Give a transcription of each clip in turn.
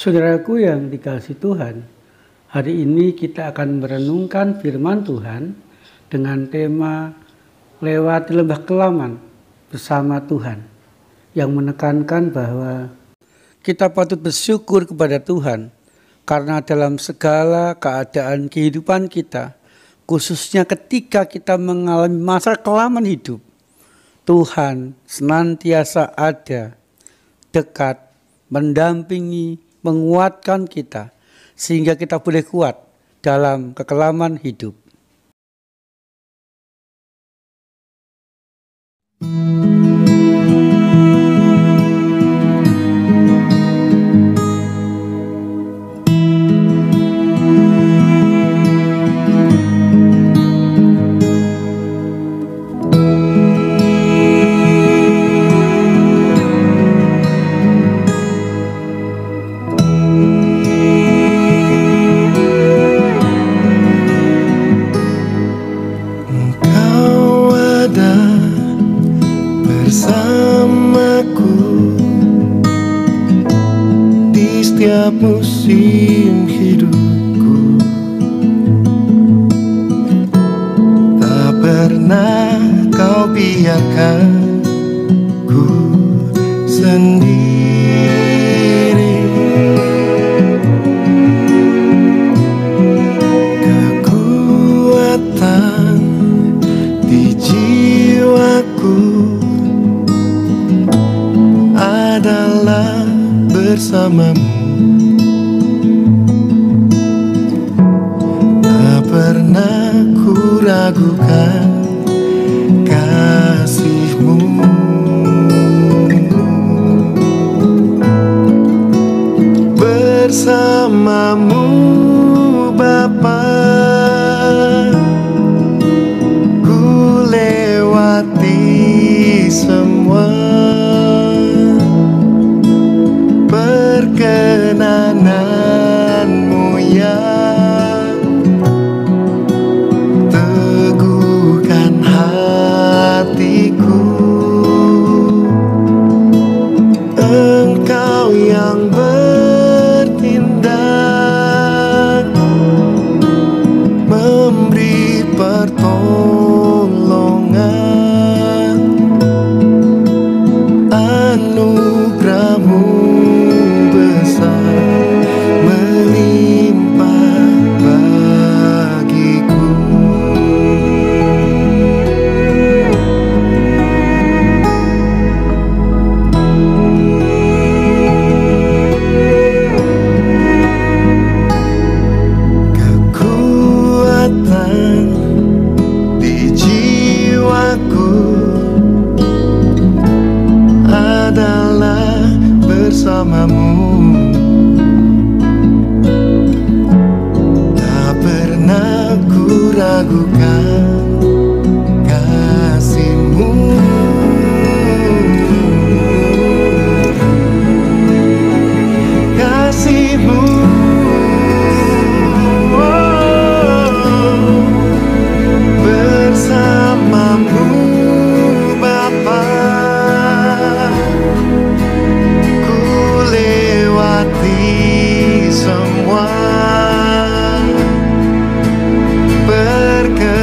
Saudaraku yang dikasihi Tuhan, hari ini kita akan merenungkan firman Tuhan dengan tema lewati lembah kelaman bersama Tuhan, yang menekankan bahwa kita patut bersyukur kepada Tuhan karena dalam segala keadaan kehidupan kita, khususnya ketika kita mengalami masa kelaman hidup, Tuhan senantiasa ada, dekat, mendampingi, menguatkan kita sehingga kita boleh kuat dalam kekelaman hidup. Setiap musim hidupku, tak pernah kau biarkan ku sendiri. Kekuatan di jiwaku adalah bersamamu. Pernah ku ragukan kasih-Mu. Bersama-Mu Bapa, ku lewati semua perkenanan-Mu ya. Engkau yang bertindak, memberi pertolongan, anugerah-Mu besar melimpah bagiku. Di jiwaku adalah bersama-Mu. Tak pernah ku ragukan kasih-Mu. Kasih-Mu bersama-Mu Bapa, ku lewati semua perkenanan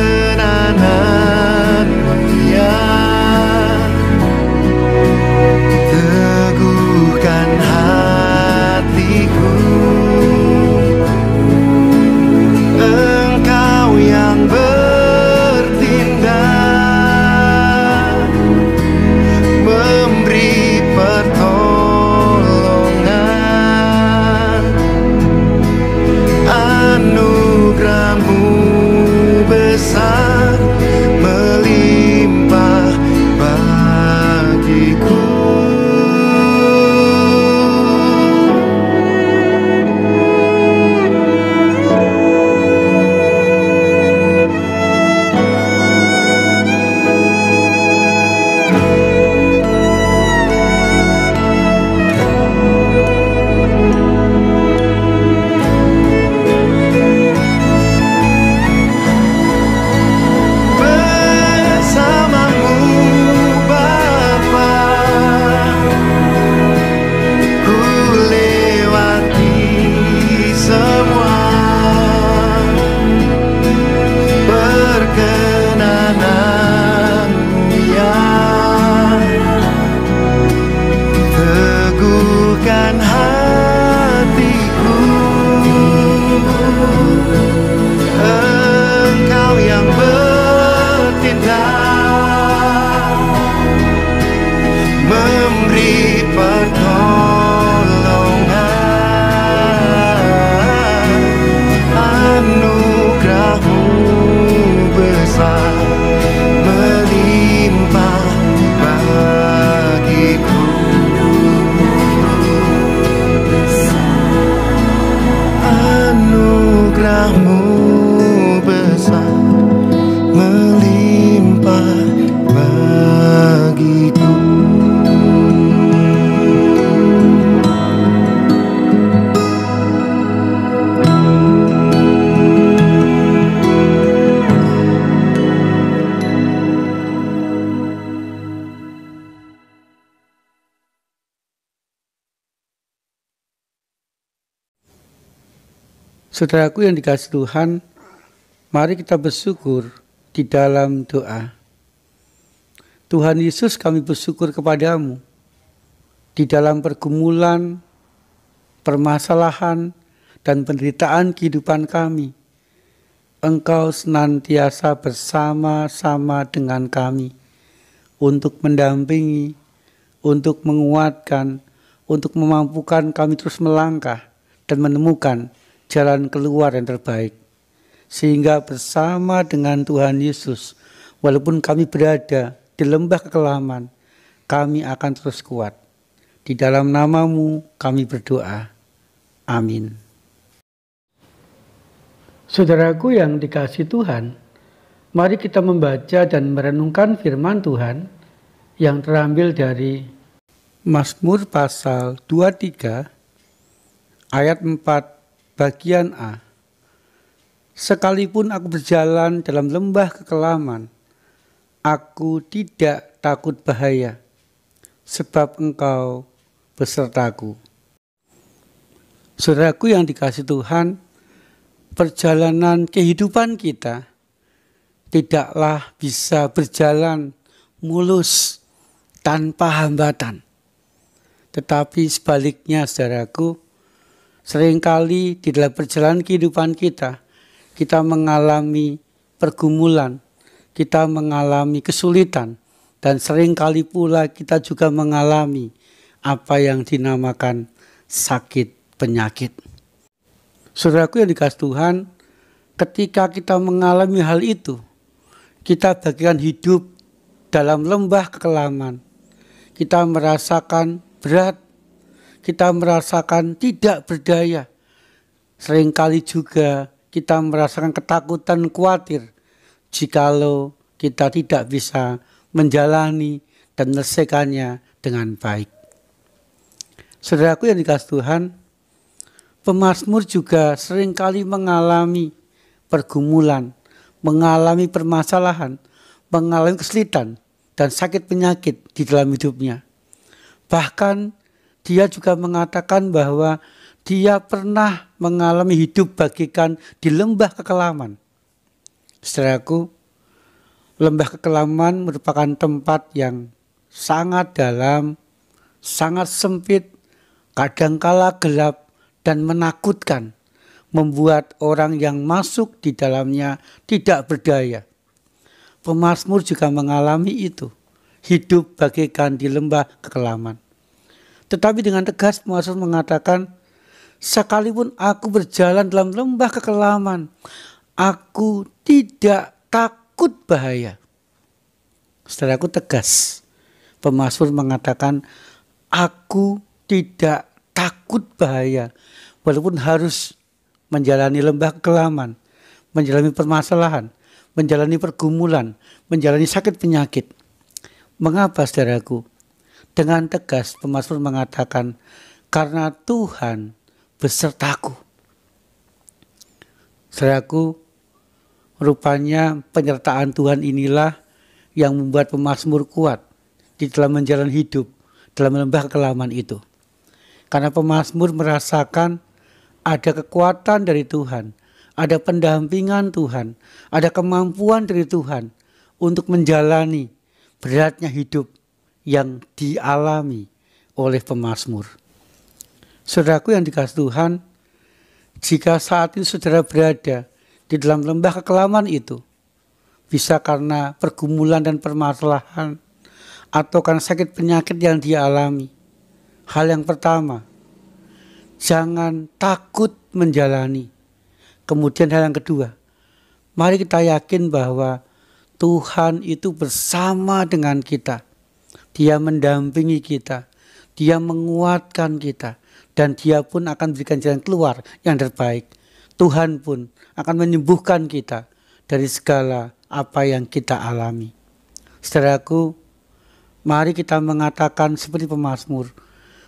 Saudaraku yang dikasihi Tuhan, mari kita bersyukur di dalam doa. Tuhan Yesus, kami bersyukur kepadamu di dalam pergumulan, permasalahan, dan penderitaan kehidupan kami. Engkau senantiasa bersama-sama dengan kami untuk mendampingi, untuk menguatkan, untuk memampukan kami terus melangkah dan menemukan jalan keluar yang terbaik. Sehingga bersama dengan Tuhan Yesus, walaupun kami berada di lembah kekelaman, kami akan terus kuat. Di dalam nama-Mu kami berdoa. Amin. Saudaraku yang dikasihi Tuhan, mari kita membaca dan merenungkan firman Tuhan yang terambil dari Mazmur pasal 23 ayat 4 bagian A. Sekalipun aku berjalan dalam lembah kekelaman, aku tidak takut bahaya, sebab Engkau besertaku. Saudaraku yang dikasihi Tuhan, perjalanan kehidupan kita tidaklah bisa berjalan mulus tanpa hambatan. Tetapi sebaliknya, saudaraku, seringkali di dalam perjalanan kehidupan kita mengalami pergumulan, kita mengalami kesulitan, dan seringkali pula kita juga mengalami apa yang dinamakan sakit penyakit. Saudaraku yang dikasihi Tuhan, ketika kita mengalami hal itu, kita bagikan hidup dalam lembah kekelaman. Kita merasakan berat, kita merasakan tidak berdaya. Seringkali juga kita merasakan ketakutan, khawatir, jikalau kita tidak bisa menjalani dan menyelesaikannya dengan baik. Saudaraku yang dikasihi Tuhan, pemazmur juga seringkali mengalami pergumulan, mengalami permasalahan, mengalami kesulitan dan sakit penyakit di dalam hidupnya. Bahkan dia juga mengatakan bahwa dia pernah mengalami hidup bagaikan di lembah kekelaman. Saudaraku, lembah kekelaman merupakan tempat yang sangat dalam, sangat sempit, kadangkala gelap, dan menakutkan, membuat orang yang masuk di dalamnya tidak berdaya. Pemazmur juga mengalami itu, hidup bagaikan di lembah kekelaman. Tetapi dengan tegas pemazmur mengatakan, sekalipun aku berjalan dalam lembah kekelaman, aku tidak takut bahaya. Saudaraku, tegas pemazmur mengatakan, aku tidak takut bahaya, walaupun harus menjalani lembah kekelaman, menjalani permasalahan, menjalani pergumulan, menjalani sakit penyakit. Mengapa, saudaraku? Dengan tegas pemazmur mengatakan, karena Tuhan besertaku. Saudaraku, rupanya penyertaan Tuhan inilah yang membuat pemazmur kuat di dalam menjalani hidup dalam lembah kekelaman itu. Karena pemazmur merasakan ada kekuatan dari Tuhan, ada pendampingan Tuhan, ada kemampuan dari Tuhan untuk menjalani beratnya hidup yang dialami oleh pemazmur. Saudaraku yang dikasihi Tuhan, jika saat ini saudara berada di dalam lembah kekelaman itu, bisa karena pergumulan dan permasalahan, atau karena sakit penyakit yang dialami, hal yang pertama, jangan takut menjalani. Kemudian hal yang kedua, mari kita yakin bahwa Tuhan itu bersama dengan kita. Dia mendampingi kita, Dia menguatkan kita, dan Dia pun akan berikan jalan keluar yang terbaik. Tuhan pun akan menyembuhkan kita dari segala apa yang kita alami. Saudaraku, mari kita mengatakan seperti pemazmur,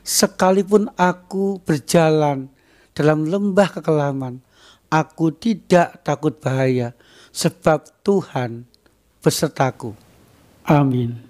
sekalipun aku berjalan dalam lembah kekelaman, aku tidak takut bahaya, sebab Tuhan besertaku. Amin.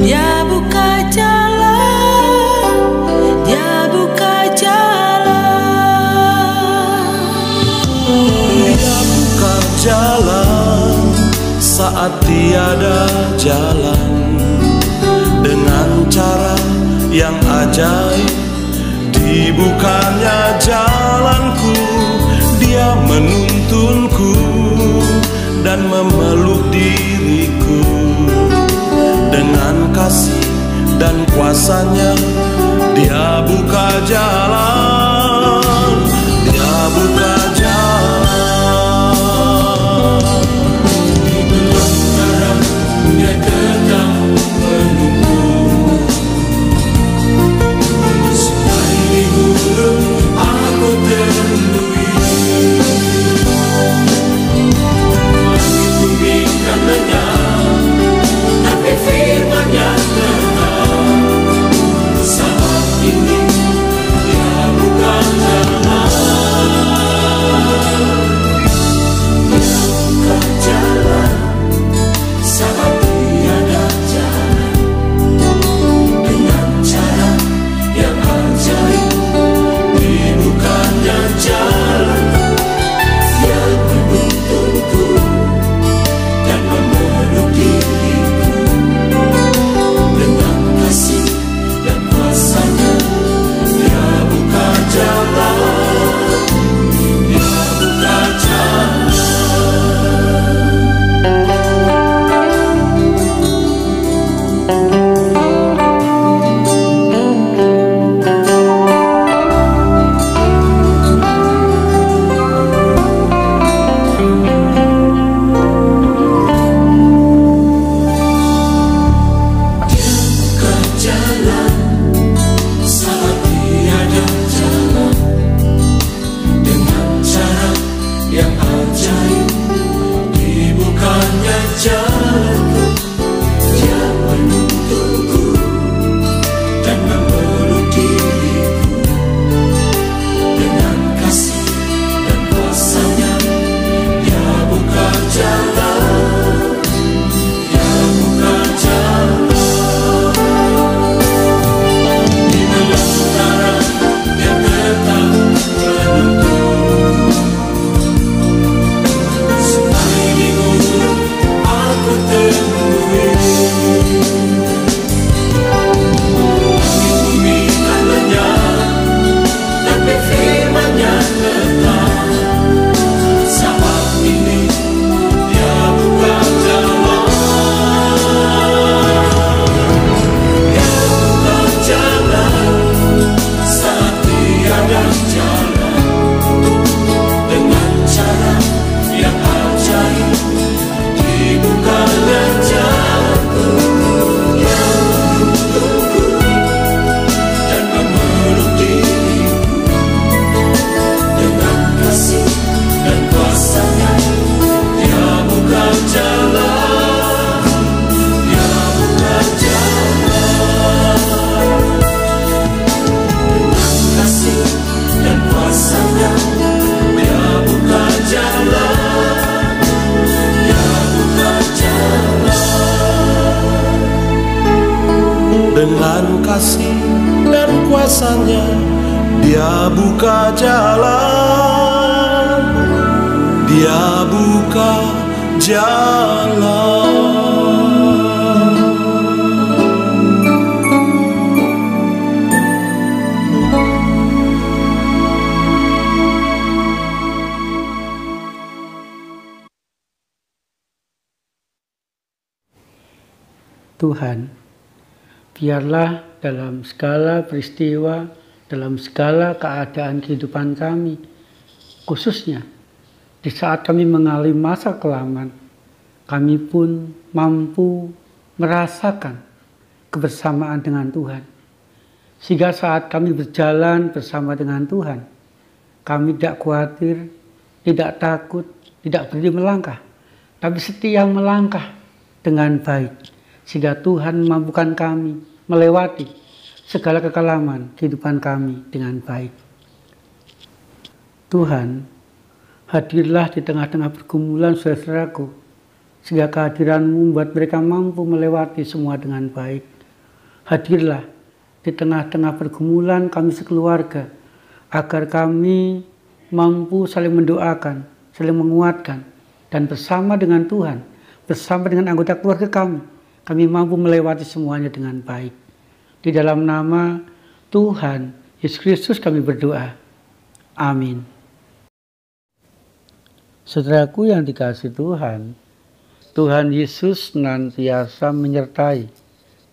Dia buka jalan, Dia buka jalan. Dia buka jalan saat tiada jalan, dengan cara yang ajaib. Dibukanya jalanku, Dia menuntunku dan memeluk diriku. Dengan kasih dan kuasa-Nya Dia buka jalan, Dia buka jalan. Di belantara Dia tetap menunggu, sungai di gurun aku temui. Langit bumi kan lenyap, tapi firman-Nya tetap. Saat ini Dia buka jalan, Dia buka jalan saat tiada jalan, dengan cara yang ajaib. Dibukanya jalan, Dia menuntunku dan memeluk diriku. Dengan kasih dan kuasa-Nya Dia buka jalan, Dia buka jalan. Buka jalan saat tiada jalan, dengan cara yang ajaib. Dibukanya jalanku, Dia menuntunku dan memeluk diriku. Dengan kasih dan kuasa-Nya Dia buka jalan, Dia buka jalan. Di belantara Dia tetap menuntun, sungai di gurun aku temui. Langit bumi kan lenyap, tapi firman-Nya tetap. Saat ini Dia buka jalan, Dia buka jalan saat tiada jalan, dengan cara yang ajaib. Dibukanya jalanku, Dia menuntunku dan memeluk diriku. Dengan kasih dan kuasa-Nya Dia buka jalan, Dia buka jalan. Dengan kasih dan kuasa-Nya Dia buka jalan, Dia buka jalan. Dengan kasih dan kuasa-Nya Dia buka jalan, Dia buka jalan. Tuhan, biarlah dalam segala peristiwa, dalam segala keadaan kehidupan kami, khususnya di saat kami mengalami masa kelaman, kami pun mampu merasakan kebersamaan dengan Tuhan. Sehingga saat kami berjalan bersama dengan Tuhan, kami tidak khawatir, tidak takut, tidak berhenti melangkah, tapi setia melangkah dengan baik. Sehingga Tuhan memampukan kami melewati segala kekelaman kehidupan kami dengan baik. Tuhan, hadirlah di tengah-tengah pergumulan saudara-saudaraku sehingga kehadiran-Mu membuat mereka mampu melewati semua dengan baik. Hadirlah di tengah-tengah pergumulan kami sekeluarga, agar kami mampu saling mendoakan, saling menguatkan, dan bersama dengan Tuhan, bersama dengan anggota keluarga kami mampu melewati semuanya dengan baik. Di dalam nama Tuhan Yesus Kristus kami berdoa. Amin. Saudaraku yang dikasihi Tuhan, Tuhan Yesus senantiasa menyertai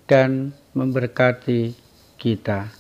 dan memberkati kita.